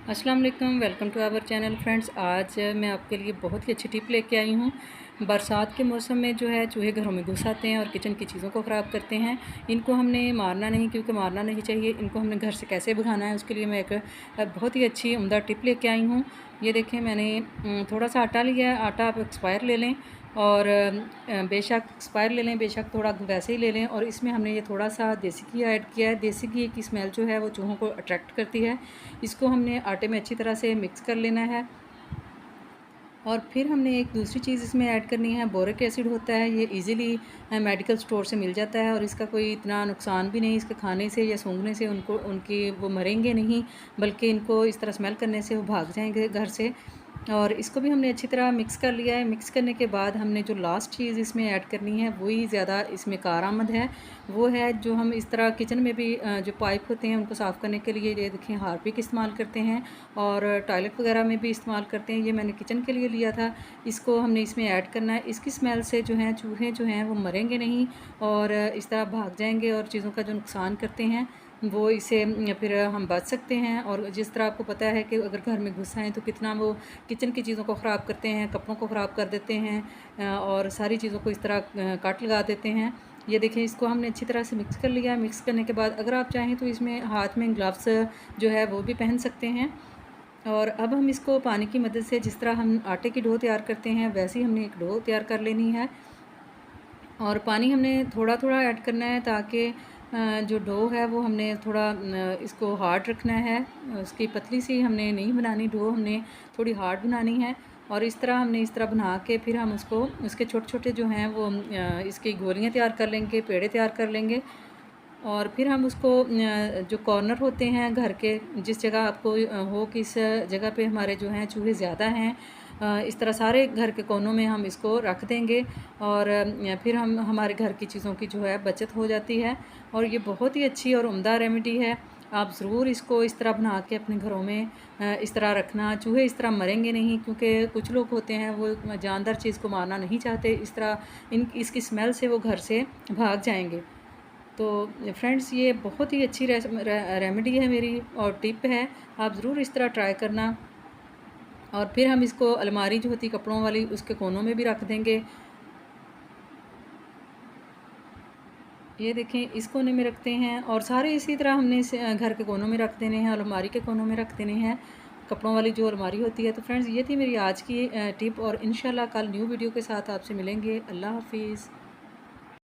अस्सलाम वालेकुम, welcome to our channel friends. आज मैं आपके लिए बहुत ही अच्छी टिप लेके आई हूँ। बरसात के मौसम में जो है चूहे घरों में घुस आते हैं और किचन की चीज़ों को ख़राब करते हैं। इनको हमने मारना नहीं, क्योंकि मारना नहीं चाहिए। इनको हमने घर से कैसे भगाना है, उसके लिए मैं एक बहुत ही अच्छी उम्दा टिप लेके आई हूँ। ये देखें, मैंने थोड़ा सा आटा लिया है। आटा आप एक्सपायर ले लें और बेशक एक्सपायर ले लें, बेशक थोड़ा वैसे ही ले लें। और इसमें हमने ये थोड़ा सा देसी घी ऐड किया है। देसी घी की स्मेल जो है वो चूहों को अट्रैक्ट करती है। इसको हमने आटे में अच्छी तरह से मिक्स कर लेना है। और फिर हमने एक दूसरी चीज़ इसमें ऐड करनी है। बोरिक एसिड होता है, ये इजीली मेडिकल स्टोर से मिल जाता है और इसका कोई इतना नुकसान भी नहीं। इसके खाने से या सूंघने से उनकी वो मरेंगे नहीं, बल्कि इनको इस तरह स्मेल करने से वो भाग जाएंगे घर से। और इसको भी हमने अच्छी तरह मिक्स कर लिया है। मिक्स करने के बाद हमने जो लास्ट चीज़ इसमें ऐड करनी है वही ज़्यादा इसमें कारआमद है। वो है जो हम इस तरह किचन में भी जो पाइप होते हैं उनको साफ़ करने के लिए, ये देखें, हार्पिक इस्तेमाल करते हैं और टॉयलेट वगैरह में भी इस्तेमाल करते हैं। ये मैंने किचन के लिए लिया था। इसको हमने इसमें ऐड करना है। इसकी स्मेल से जो हैं चूहे जो हैं वो मरेंगे नहीं और इस तरह भाग जाएंगे और चीज़ों का जो नुकसान करते हैं वो इसे फिर हम बच सकते हैं। और जिस तरह आपको पता है कि अगर घर में घुस आएँ तो कितना वो किचन की चीज़ों को ख़राब करते हैं, कपड़ों को ख़राब कर देते हैं और सारी चीज़ों को इस तरह काट लगा देते हैं। ये देखें, इसको हमने अच्छी तरह से मिक्स कर लिया है। मिक्स करने के बाद अगर आप चाहें तो इसमें हाथ में ग्लव्स जो है वो भी पहन सकते हैं। और अब हम इसको पानी की मदद से, जिस तरह हम आटे की डो तैयार करते हैं वैसे ही हमने एक डो तैयार कर लेनी है। और पानी हमने थोड़ा थोड़ा ऐड करना है, ताकि जो डो है वो हमने थोड़ा इसको हार्ड रखना है। उसकी पतली सी हमने नहीं बनानी डो, हमने थोड़ी हार्ड बनानी है। और इस तरह हमने इस तरह बना के फिर हम उसको, उसके छोटे छोटे जो हैं वो इसकी गोलियां तैयार कर लेंगे, पेड़े तैयार कर लेंगे। और फिर हम उसको जो कॉर्नर होते हैं घर के, जिस जगह आपको हो कि इस जगह पे हमारे जो हैं चूहे ज़्यादा हैं, इस तरह सारे घर के कोनों में हम इसको रख देंगे। और फिर हम हमारे घर की चीज़ों की जो है बचत हो जाती है। और ये बहुत ही अच्छी और उम्दा रेमेडी है। आप ज़रूर इसको इस तरह बना के अपने घरों में इस तरह रखना। चूहे इस तरह मरेंगे नहीं, क्योंकि कुछ लोग होते हैं वो जानदार चीज़ को मारना नहीं चाहते। इस तरह इसकी स्मेल से वो घर से भाग जाएंगे। तो फ्रेंड्स, ये बहुत ही अच्छी रेमेडी है मेरी और टिप है। आप ज़रूर इस तरह ट्राई करना। और फिर हम इसको अलमारी जो होती है कपड़ों वाली, उसके कोनों में भी रख देंगे। ये देखें, इस कोने में रखते हैं और सारे इसी तरह हमने इस घर के कोनों में रख देने हैं, अलमारी के कोनों में रख देने हैं, कपड़ों वाली जो अलमारी होती है। तो फ्रेंड्स, ये थी मेरी आज की टिप और इंशाल्लाह कल न्यू वीडियो के साथ आपसे मिलेंगे। अल्लाह हाफिज़।